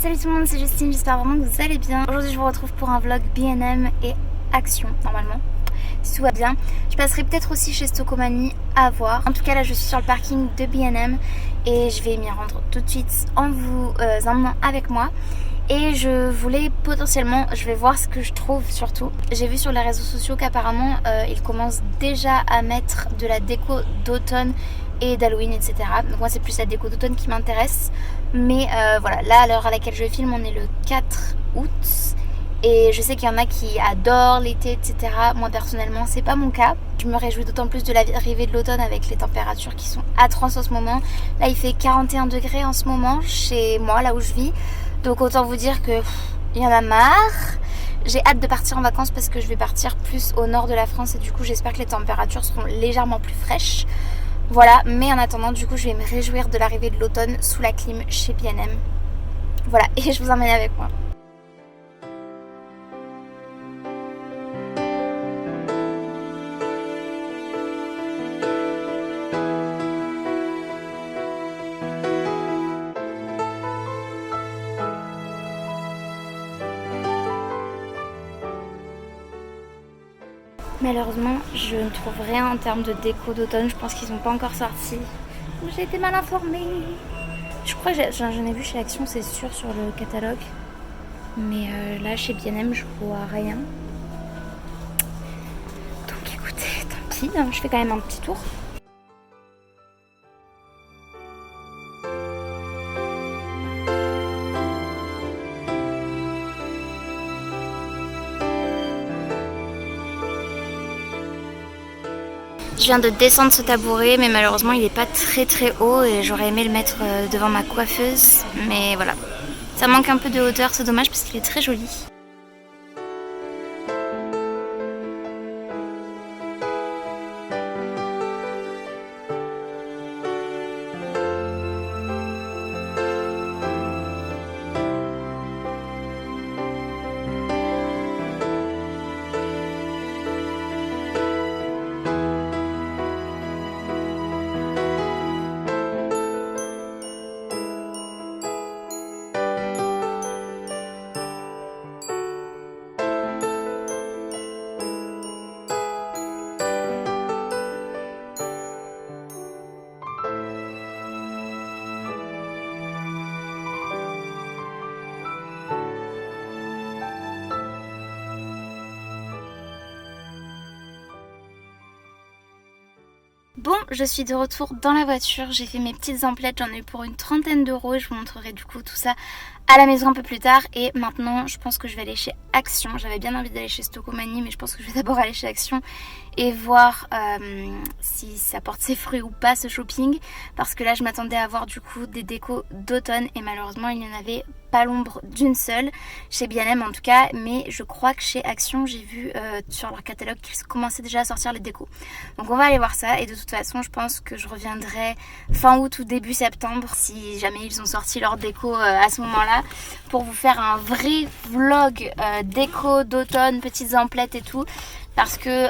Salut tout le monde, c'est Justine, j'espère vraiment que vous allez bien. Aujourd'hui je vous retrouve pour un vlog B&M et Action normalement, si tout va bien. Je passerai peut-être aussi chez Stocomanie à voir. En tout cas là je suis sur le parking de B&M et je vais m'y rendre tout de suite en vous emmenant avec moi. Et je voulais potentiellement, je vais voir ce que je trouve surtout. J'ai vu sur les réseaux sociaux qu'apparemment ils commencent déjà à mettre de la déco d'automne et d'Halloween, etc. Donc moi c'est plus la déco d'automne qui m'intéresse. Mais voilà, là à l'heure à laquelle je filme on est le 4 août. Et je sais qu'il y en a qui adorent l'été, etc. Moi personnellement c'est pas mon cas. Je me réjouis d'autant plus de l'arrivée de l'automne avec les températures qui sont atroces en ce moment. Là il fait 41 degrés en ce moment chez moi, là où je vis. Donc autant vous dire que il y en a marre. J'ai hâte de partir en vacances parce que je vais partir plus au nord de la France et du coup j'espère que les températures seront légèrement plus fraîches. Voilà, mais en attendant du coup je vais me réjouir de l'arrivée de l'automne sous la clim chez B&M. Voilà, et je vous emmène avec moi. Malheureusement, je ne trouve rien en termes de déco d'automne. Je pense qu'ils n'ont pas encore sorti. J'ai été mal informée. Je crois que j'en ai vu chez Action, c'est sûr, sur le catalogue. Mais là, chez B&M, je vois rien. Donc écoutez, tant pis, hein, je fais quand même un petit tour. Je viens de descendre ce tabouret, mais malheureusement il n'est pas très haut et j'aurais aimé le mettre devant ma coiffeuse. Mais voilà, ça manque un peu de hauteur, c'est dommage parce qu'il est très joli. Bon, je suis de retour dans la voiture, j'ai fait mes petites emplettes, j'en ai eu pour une trentaine d'euros et je vous montrerai du coup tout ça à la maison un peu plus tard. Et maintenant je pense que je vais aller chez Action, j'avais bien envie d'aller chez Stocomanie mais je pense que je vais d'abord aller chez Action et voir si ça porte ses fruits ou pas ce shopping. Parce que là je m'attendais à avoir du coup des décos d'automne et malheureusement il n'y en avait pas l'ombre d'une seule, chez B&M en tout cas. Mais je crois que chez Action j'ai vu sur leur catalogue qu'ils commençaient déjà à sortir les décos. Donc on va aller voir ça et de toute façon je pense que je reviendrai fin août ou début septembre si jamais ils ont sorti leur déco à ce moment là pour vous faire un vrai vlog déco d'automne, petites emplettes et tout. Parce que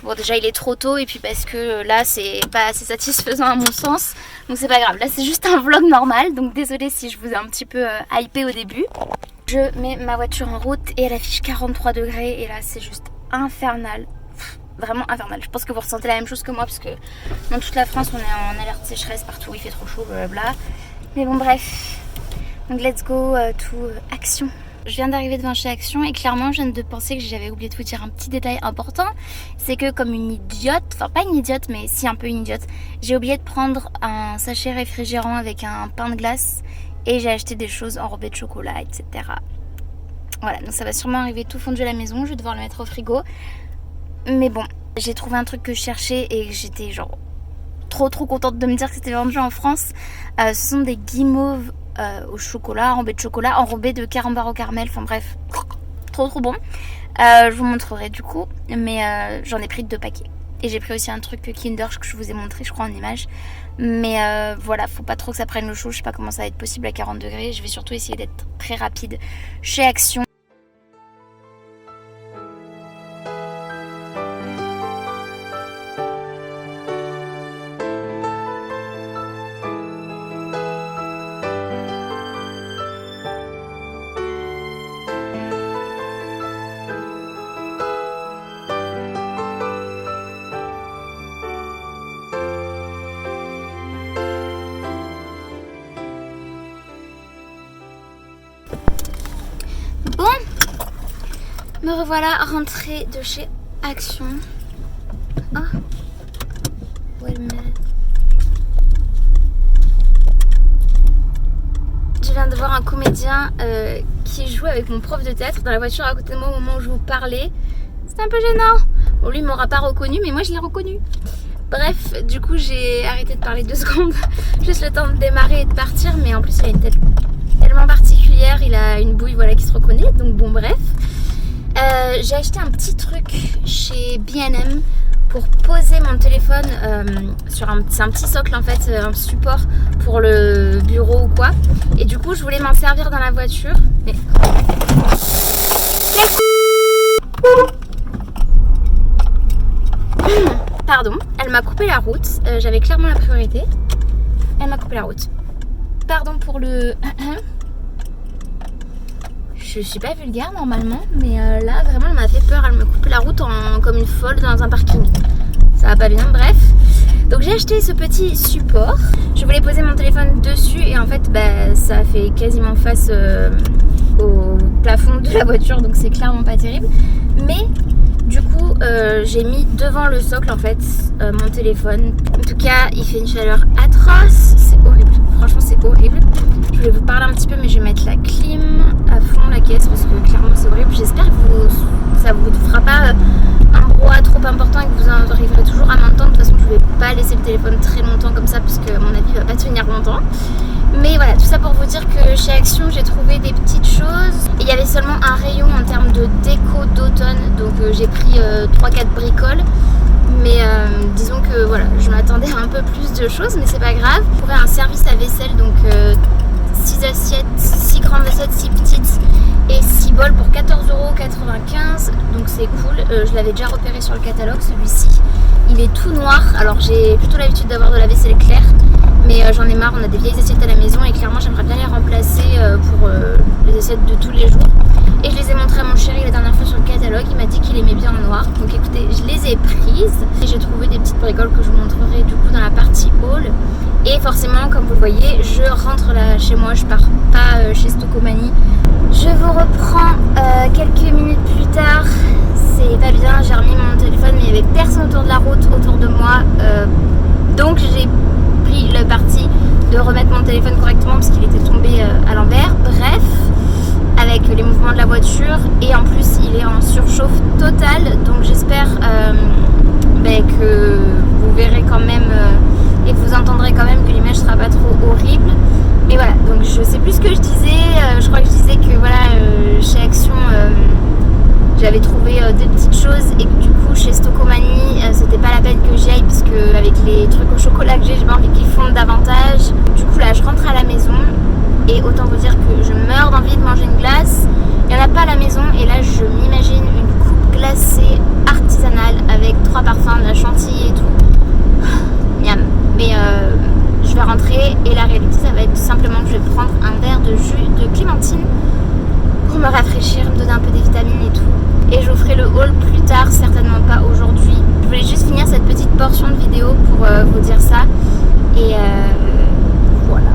bon déjà il est trop tôt et puis parce que là c'est pas assez satisfaisant à mon sens. Donc c'est pas grave, là c'est juste un vlog normal. Donc désolée si je vous ai un petit peu hypé au début. Je mets ma voiture en route et elle affiche 43 degrés et là c'est juste infernal. Vraiment infernal. Je pense que vous ressentez la même chose que moi parce que dans toute la France on est en alerte sécheresse partout, il fait trop chaud, blablabla. Mais bon bref, donc let's go to Action. Je viens d'arriver devant chez Action et clairement je viens de penser que j'avais oublié de vous dire un petit détail important. C'est que comme une idiote, enfin pas une idiote mais si un peu une idiote, j'ai oublié de prendre un sachet réfrigérant avec un pain de glace et j'ai acheté des choses enrobées de chocolat, etc. Voilà, donc ça va sûrement arriver tout fondu à la maison, je vais devoir le mettre au frigo. Mais bon, j'ai trouvé un truc que je cherchais et j'étais genre trop contente de me dire que c'était vendu en France. Ce sont des guimauves au chocolat, enrobés de chocolat, enrobés de carambar au caramel, enfin bref, trop bon. Je vous montrerai du coup, mais j'en ai pris 2 paquets. Et j'ai pris aussi un truc Kinder que je vous ai montré je crois en image. Mais voilà, faut pas trop que ça prenne le chaud, je sais pas comment ça va être possible à 40 degrés. Je vais surtout essayer d'être très rapide chez Action. Me revoilà rentrée de chez Action. Ah, wait a minute. Je viens de voir un comédien qui joue avec mon prof de théâtre dans la voiture à côté de moi au moment où je vous parlais. C'était un peu gênant. Bon, lui il m'aura pas reconnu, mais moi je l'ai reconnu. Bref, du coup j'ai arrêté de parler 2 secondes, juste le temps de démarrer et de partir, mais en plus il a une tête tellement particulière, il a une bouille voilà, qui se reconnaît, donc bon bref. J'ai acheté un petit truc chez B&M pour poser mon téléphone sur c'est un petit socle en fait, un support pour le bureau ou quoi. Et du coup je voulais m'en servir dans la voiture, mais... Pardon, elle m'a coupé la route, j'avais clairement la priorité. Elle m'a coupé la route. Pardon pour le... Je suis pas vulgaire normalement, mais là vraiment elle m'a fait peur, elle me coupe la route comme une folle dans un parking. Ça va pas bien, bref. Donc j'ai acheté ce petit support. Je voulais poser mon téléphone dessus et en fait ça fait quasiment face au plafond de la voiture, donc c'est clairement pas terrible. Mais du coup j'ai mis devant le socle en fait mon téléphone. En tout cas il fait une chaleur atroce, c'est horrible, franchement c'est horrible. Je voulais vous parler un petit peu mais je vais mettre la clim à fond la caisse parce que clairement c'est horrible. J'espère que ça vous fera pas un brouhaha trop important et que vous arriverez toujours à m'entendre. De toute façon je vais pas laisser le téléphone très longtemps comme ça parce que à mon avis il va pas tenir longtemps. Mais voilà, tout ça pour vous dire que chez Action j'ai trouvé des petites choses. Et il y avait seulement un rayon en termes de déco d'automne, donc j'ai pris 3-4 bricoles. Mais disons que voilà, je m'attendais à un peu plus de choses, mais c'est pas grave. Pour un service à vaisselle, donc 6 assiettes, 6 grandes assiettes, 6 petites et 6 bols pour 14,95 €. Donc c'est cool, je l'avais déjà repéré sur le catalogue celui-ci. Il est tout noir, alors j'ai plutôt l'habitude d'avoir de la vaisselle claire. Mais j'en ai marre, on a des vieilles assiettes à la maison et clairement j'aimerais bien les remplacer pour les assiettes de tous les jours. Et je les ai montrées à mon chéri la dernière fois sur le catalogue, il m'a dit qu'il aimait bien en noir. Donc écoutez, je les ai prises et j'ai trouvé des petites bricoles que je vous montrerai du coup dans la partie haul. Et forcément, comme vous le voyez, je rentre là chez moi, je pars pas chez Stocomanie. Je vous reprends quelques minutes plus tard. C'est pas bien, j'ai remis mon téléphone mais il n'y avait personne autour de la route, autour de moi. Donc j'ai pris le parti de remettre mon téléphone correctement parce qu'il était tombé à l'envers. Bref, avec les mouvements de la voiture et en plus il est en surchauffe totale, donc j'espère que vous verrez quand même et que vous entendrez quand même que l'image sera pas trop horrible. Mais voilà, donc je sais plus ce que je disais, je crois que je disais que voilà chez Action j'avais trouvé des petites choses et que du coup chez Stocomanie c'était pas la peine que j'y aille parce que avec les trucs au chocolat que j'ai envie qu'ils fondent davantage. Du coup là je rentre à la maison et autant vous dire que je meurs d'envie de manger une glace. Il n'y en a pas à la maison et là je m'imagine une coupe glacée artisanale avec 3 parfums, de la chantilly et tout. Miam. Mais je vais rentrer et la réalité ça va être simplement que je vais prendre un verre de jus de clémentine pour me rafraîchir, me donner un peu des vitamines et tout. Et je vous ferai le haul plus tard, certainement pas aujourd'hui. Je voulais juste finir cette petite portion de vidéo pour vous dire ça. Et voilà.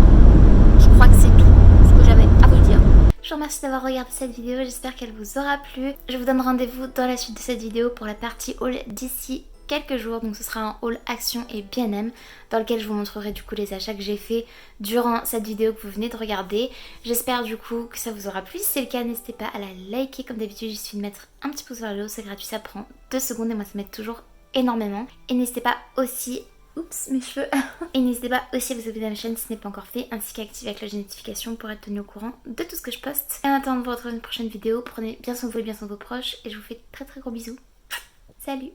Je crois que c'est tout ce que j'avais à vous dire. Je vous remercie d'avoir regardé cette vidéo, j'espère qu'elle vous aura plu. Je vous donne rendez-vous dans la suite de cette vidéo pour la partie haul d'ici quelques jours, donc ce sera un haul Action et B&M dans lequel je vous montrerai du coup les achats que j'ai fait durant cette vidéo que vous venez de regarder. J'espère du coup que ça vous aura plu. Si c'est le cas, n'hésitez pas à la liker comme d'habitude, il suffit de mettre un petit pouce vers le haut, c'est gratuit, ça prend 2 secondes et moi ça m'aide toujours énormément. Et n'hésitez pas aussi... Oups, mes cheveux. Et n'hésitez pas aussi à vous abonner à ma chaîne si ce n'est pas encore fait, ainsi qu'à activer la cloche de notification pour être tenu au courant de tout ce que je poste. Et en attendant de vous retrouver dans une prochaine vidéo, prenez bien soin de vous et bien soin de vos proches et je vous fais de très gros bisous. Salut!